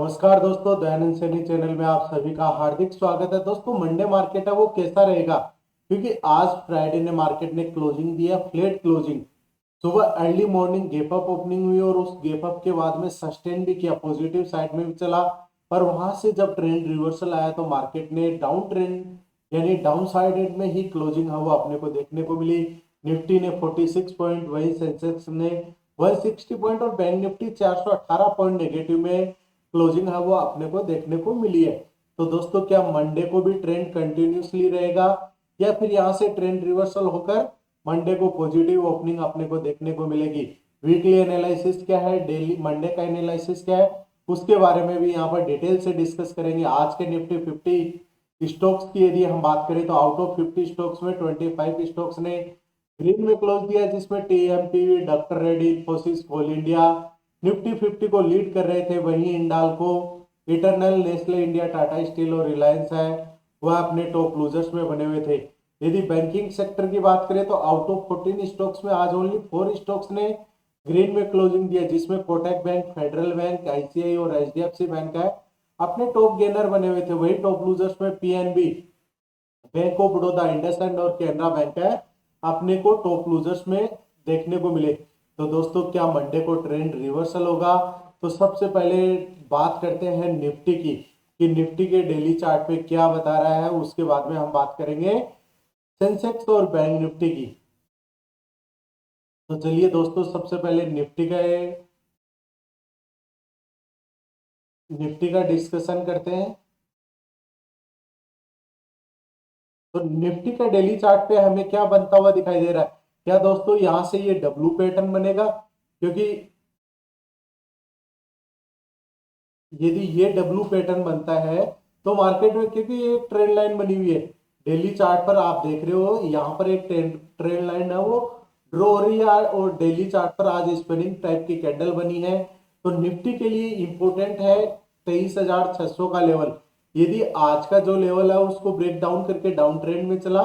नमस्कार दोस्तों, दयानंद सैनी चैनल में आप सभी का हार्दिक स्वागत है। दोस्तों, मंडे मार्केट है वो कैसा रहेगा, क्योंकि आज फ्राइडे ने मार्केट ने क्लोजिंग दिया, फ्लैट क्लोजिंग। सुबह early morning gap up opening हुई और उस गैप अप के बाद में सस्टेन भी किया, पॉजिटिव साइड में भी चला। पर वहां से जब ट्रेंड रिवर्सल आया तो मार्केट ने डाउन ट्रेंड यानी डाउन साइडेड में ही क्लोजिंग है वो अपने को देखने को मिली। निफ्टी ने 46 पॉइंट, वही सेंसेक्स ने 160 पॉइंट और बैंक निफ्टी 418 पॉइंट नेगेटिव में क्लोजिंग है वो अपने को देखने को मिली है। तो दोस्तों, क्या मंडे को भी ट्रेंड कंटिन्यूसली रहेगा या फिर यहाँ से ट्रेंड रिवर्सल होकर मंडे को पॉजिटिव ओपनिंग अपने को देखने को मिलेगी? वीकली एनालिसिस क्या है, डेली मंडे का एनालिसिस क्या है, उसके बारे में भी यहाँ पर डिटेल से डिस्कस करेंगे। आज के निफ्टी 50 स्टॉक्स की यदि हम बात करें तो आउट ऑफ 50 स्टॉक्स में 25 स्टॉक्स ने ग्रीन में क्लोज दिया, जिसमें TMP, doctor Reddy, Infosys, Coal India Nifty 50 को लीड कर रहे थे। वहीं Hindalco, Eternal, Nestle India, Tata Steel और रिलायंस है वह अपने टॉप लूजर्स में बने हुए थे। यदि बैंकिंग सेक्टर की बात करें तो आउट ऑफ 14 स्टॉक्स में आज ओनली 4 स्टॉक्स ने ग्रीन में क्लोजिंग दिया, जिसमें Kotak bank, federal bank, ICI और एचडीएफसी बैंक है अपने टॉप गेनर बने हुए थे। वही टॉप लूजर्स में PNB, bank of Baroda, IndusInd और कैनरा बैंक है अपने को टॉप लूजर्स में देखने को मिले। तो दोस्तों, क्या मंडे को ट्रेंड रिवर्सल होगा? तो सबसे पहले बात करते हैं निफ्टी की कि निफ्टी के डेली चार्ट पे क्या बता रहा है। उसके बाद में हम बात करेंगे सेंसेक्स और बैंक निफ्टी की। तो चलिए दोस्तों, सबसे पहले निफ्टी का डिस्कशन करते हैं। तो निफ्टी का डेली चार्ट पे हमें क्या बनता हुआ दिखाई दे रहा है? क्या दोस्तों यहां से ये डब्ल्यू पैटर्न बनेगा? क्योंकि यदि ये डब्ल्यू पैटर्न बनता है तो मार्केट में, क्योंकि ये ट्रेंड लाइन बनी हुई है डेली चार्ट पर, आप देख रहे हो यहाँ पर एक ट्रेंड लाइन है वो ड्रॉ हो रही है और डेली चार्ट पर आज स्पिनिंग टाइप की कैंडल बनी है। तो निफ्टी के लिए इंपॉर्टेंट है 23,600 का लेवल। यदि आज का जो लेवल है उसको ब्रेक डाउन करके डाउन ट्रेंड में चला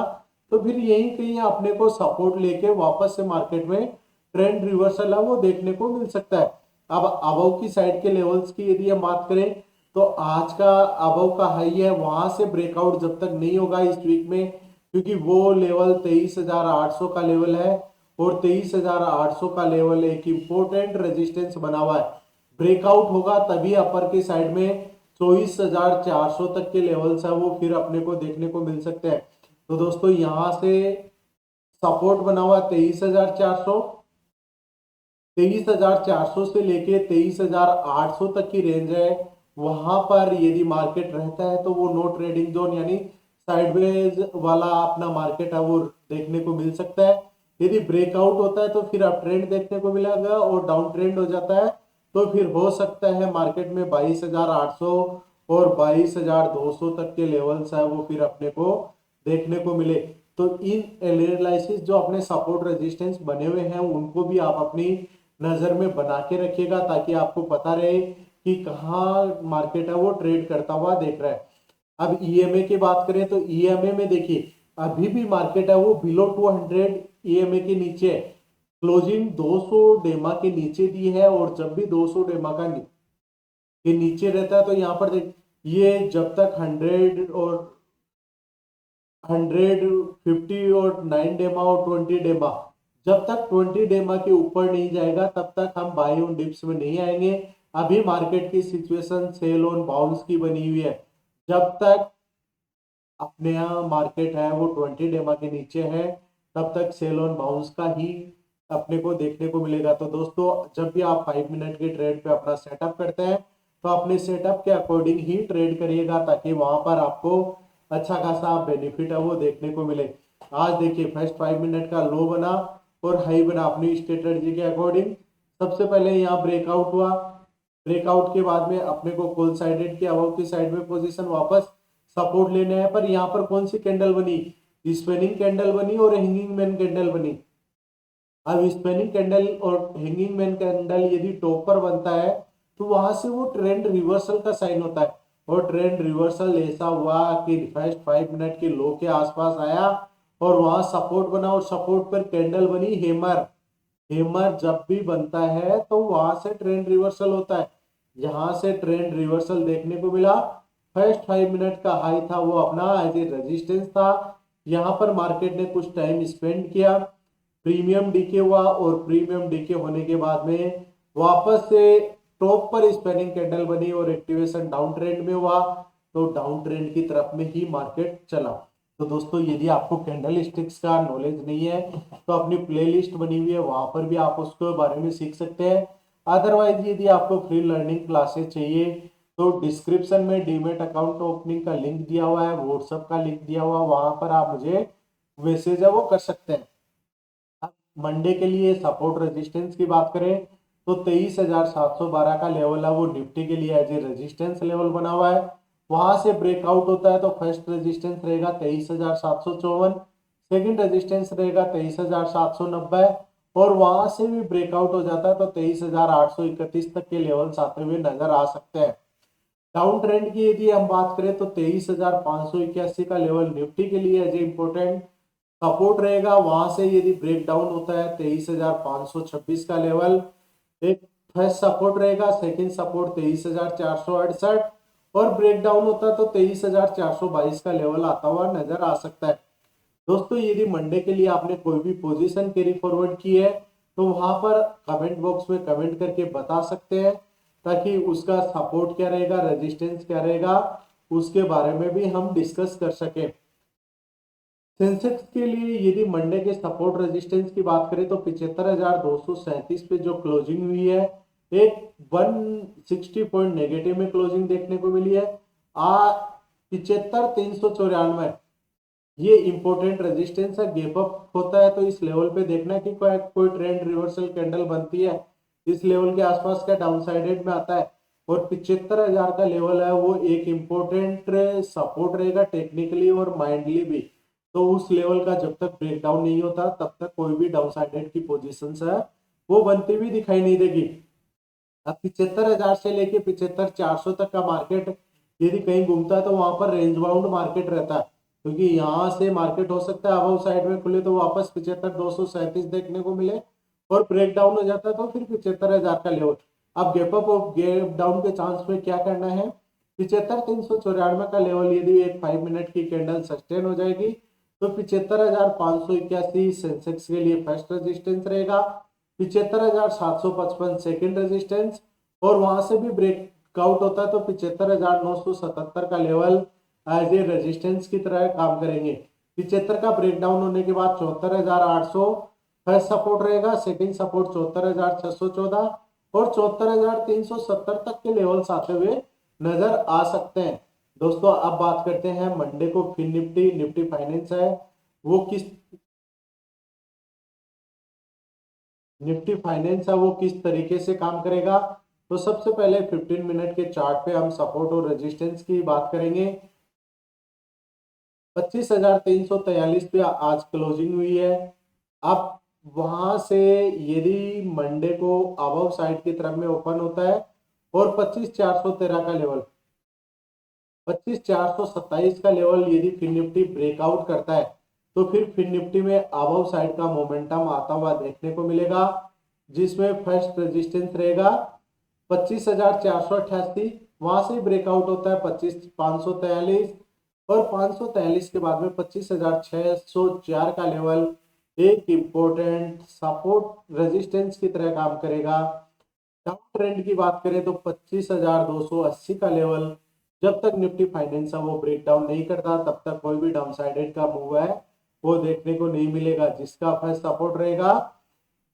तो फिर यही कहीं अपने को सपोर्ट लेके वापस से मार्केट में ट्रेंड रिवर्सल है वो देखने को मिल सकता है। अब अबव की साइड के लेवल्स की यदि हम बात करें तो आज का अबव का हाई है, वहां से ब्रेकआउट जब तक नहीं होगा इस वीक में, क्योंकि वो लेवल 23,800 का लेवल है और 23,800 का लेवल एक इंपॉर्टेंट रेजिस्टेंस बना हुआ है। ब्रेकआउट होगा तभी अपर की साइड में 24,400 तक के लेवल्स है वो फिर अपने को देखने को मिल सकते हैं। तो दोस्तों, यहां से सपोर्ट बना हुआ 23,400, 23,400 से लेके 23,800 तक की रेंज है। वहां पर यदि मार्केट रहता है तो वो नो ट्रेडिंग जोन यानी साइडवेज वाला अपना मार्केट है वो देखने को मिल सकता है। यदि ब्रेकआउट होता है तो फिर अप ट्रेंड देखने को मिलेगा और डाउन ट्रेंड हो जाता है तो फिर हो सकता है मार्केट में 22,800 और 22,200 तक के लेवल्स है वो फिर अपने को देखने को मिले। तो इन एनालिसिस जो अपने सपोर्ट रेजिस्टेंस बने हुए हैं उनको भी आप अपनी नजर में बना के रखिएगा, ताकि आपको पता रहे कि कहाँ मार्केट है वो ट्रेड करता हुआ देख रहा है। अब ईएमए की बात करें तो ईएमए में देखिए अभी भी मार्केट है वो बिलो 200 ईएमए के नीचे है। क्लोजिंग 200 डेमा के नीचे दी है और जब भी 200 डेमा के नीचे रहता है तो यहाँ पर देख, ये जब तक 100 और 150 और 9 डेमा और 20 डेमा, जब तक 20 डेमा के ऊपर नहीं जाएगा तब तक हम बाई ऑन डिप्स में नहीं आएंगे। अभी मार्केट की सिचुएशन सेल ऑन बाउंस की बनी हुई है। जब तक अपने यहाँ मार्केट है वो 20 डेमा के नीचे है तब तक सेल ऑन बाउंस का ही अपने को देखने को मिलेगा। तो दोस्तों, जब भी आप 5 मिनट के ट्रेड पे अपना सेटअप करते हैं तो अपने सेटअप के अकॉर्डिंग ही ट्रेड करिएगा, ताकि वहां पर आपको अच्छा खासा बेनिफिट है वो देखने को मिले। आज देखिए फर्स्ट 5 मिनट का लो बना और हाई बना अपनी स्ट्रेटजी के अकॉर्डिंग। सबसे पहले यहाँ ब्रेकआउट हुआ, ब्रेकआउट के बाद में अपने को कॉल साइडेड की अबव की साइड में पोजीशन वापस सपोर्ट लेने हैं। पर यहाँ पर कौन सी कैंडल बनी? स्पिनिंग कैंडल बनी और हैंगिंग मैन कैंडल बनी। अब स्पिनिंग कैंडल और हैंगिंग मैन कैंडल यदि टॉप पर बनता है तो वहां से वो ट्रेंड रिवर्सल का साइन होता है और ट्रेंड रिवर्सल ऐसा हुआ कि फर्स्ट 5 मिनट के लो के आसपास आया और वहां सपोर्ट बना और सपोर्ट पर कैंडल बनी हेमर। हेमर जब भी बनता है तो वहां से ट्रेंड रिवर्सल होता है। यहाँ से ट्रेंड रिवर्सल देखने को मिला। फर्स्ट 5 मिनट का हाई था वो अपना एज ए रेजिस्टेंस था। यहाँ पर मार्केट ने कुछ टाइम स्पेंड किया, प्रीमियम डीके हुआ और प्रीमियम डीके होने के बाद में वापस से टॉप पर स्पेनिंग कैंडल बनी और एक्टिवेशन डाउन ट्रेंड में हुआ, तो डाउन ट्रेंड की तरफ में ही मार्केट चला। तो दोस्तों यदि आपको कैंडल स्टिक्स का नॉलेज नहीं है तो अपनी प्लेलिस्ट बनी हुई है, वहां पर भी आप उसके बारे में सीख सकते हैं। अदरवाइज यदि आपको फ्री लर्निंग क्लासेस चाहिए तो डिस्क्रिप्शन में डीमेट अकाउंट ओपनिंग का लिंक दिया हुआ है, व्हाट्सएप का लिंक दिया हुआ है, वहां पर आप मुझे मैसेज है वो कर सकते हैं। अब मंडे के लिए सपोर्ट रेजिस्टेंस की बात करें तो 23,712 का लेवल है वो निफ्टी के लिए एज ए रेजिस्टेंस लेवल बना हुआ है। वहां से ब्रेकआउट होता है तो फर्स्ट रेजिस्टेंस रहेगा 23,754, सेकंड रेजिस्टेंस रहेगा 23,790 और वहां से भी ब्रेकआउट हो जाता है तो 23,831 तक के लेवल्स आते हुए नजर आ सकते हैं। डाउन ट्रेंड की यदि हम बात करें तो 23,581 का लेवल निफ्टी के लिए एज ए इंपॉर्टेंट सपोर्ट रहेगा। वहां से यदि ब्रेक डाउन होता है 23,526 का लेवल एक फर्स्ट सपोर्ट रहेगा, सेकंड सपोर्ट 23,468 और ब्रेक डाउन होता है तो 23,422 का लेवल आता हुआ नजर आ सकता है। दोस्तों यदि मंडे के लिए आपने कोई भी पोजीशन कैरी फॉरवर्ड की है तो वहां पर कमेंट बॉक्स में कमेंट करके बता सकते हैं, ताकि उसका सपोर्ट क्या रहेगा, रेजिस्टेंस क्या रहेगा, उसके बारे में भी हम डिस्कस कर सकें। सेंसेक्स के लिए यदि मंडे के सपोर्ट रेजिस्टेंस की बात करें तो 75,237 पे जो क्लोजिंग हुई है एक 160 पॉइंट नेगेटिव में क्लोजिंग देखने को मिली है। 75,394 ये इंपॉर्टेंट रेजिस्टेंस है। गैप अप होता है तो इस लेवल पे देखना कि कोई ट्रेंड रिवर्सल कैंडल बनती है इस लेवल के आसपास का डाउन साइडेड में आता है और 75,000 का लेवल है वो एक इंपॉर्टेंट सपोर्ट रहेगा टेक्निकली और माइंडली भी। तो उस लेवल का जब तक ब्रेकडाउन नहीं होता तब तक कोई भी डाउन साइडेड की पोजीशंस है वो बनती हुई दिखाई नहीं देगी। अब 75,000 से लेके 75,400 तक का मार्केट यदि कहीं घूमता है तो वहां पर रेंज बाउंड मार्केट रहता है, क्योंकि यहाँ से मार्केट हो सकता है अबव साइड में खुले तो वापस 75,237 देखने को मिले और ब्रेक डाउन हो जाता है तो फिर 75,000 का लेवल। अब गैप अप और गैप डाउन के चांस में क्या करना है, 75,394 का लेवल यदि एक 5 मिनट की कैंडल सस्टेन हो जाएगी तो 75,581 सेंसेक्स के लिए फर्स्ट रेजिस्टेंस रहेगा, 75,755 सेकेंड रेजिस्टेंस और वहां से भी ब्रेकआउट होता है तो 75,977 का लेवल एज ए रेजिस्टेंस की तरह काम करेंगे। 75 का ब्रेकडाउन होने के बाद 74,800 फर्स्ट सपोर्ट रहेगा, सेकंड सपोर्ट 74,614 और 74,370 तक के लेवल्स आते हुए नजर आ सकते हैं। दोस्तों अब बात करते हैं मंडे को फिर निफ्टी फाइनेंस है वो किस निफ्टी फाइनेंस है वो किस तरीके से काम करेगा। तो सबसे पहले 15 मिनट के चार्ट पे हम सपोर्ट और रेजिस्टेंस की बात करेंगे। 25,343 पे आज क्लोजिंग हुई है। अब वहां से यदि मंडे को अबव साइड की तरफ में ओपन होता है और 25,413 का लेवल 25,427 का लेवल यदि फिर निफ्टी ब्रेकआउट करता है तो फिर निफ्टी में अबव साइड का मोमेंटम आता हुआ देखने को मिलेगा, जिसमें फर्स्ट रेजिस्टेंस रहेगा 25,488। वहां से ब्रेकआउट होता है 25,543 और 543 के बाद में 25,604 का लेवल एक इंपॉर्टेंट सपोर्ट रेजिस्टेंस की तरह काम करेगा। डाउन ट्रेंड की बात करें तो 25,280 का लेवल जब तक निफ्टी फाइनेंस वो ब्रेक डाउन नहीं करता तब तक कोई भी डाउन साइडेड का मूव है वो देखने को नहीं मिलेगा, जिसका फर्स्ट सपोर्ट रहेगा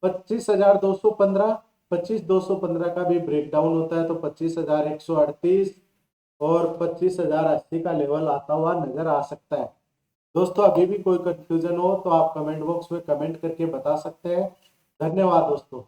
25,215। 25,215 का भी ब्रेक डाउन होता है तो 25,138 और 25,080 का लेवल आता हुआ नजर आ सकता है। दोस्तों अभी भी कोई कंफ्यूजन हो तो आप कमेंट बॉक्स में कमेंट करके बता सकते हैं। धन्यवाद दोस्तों।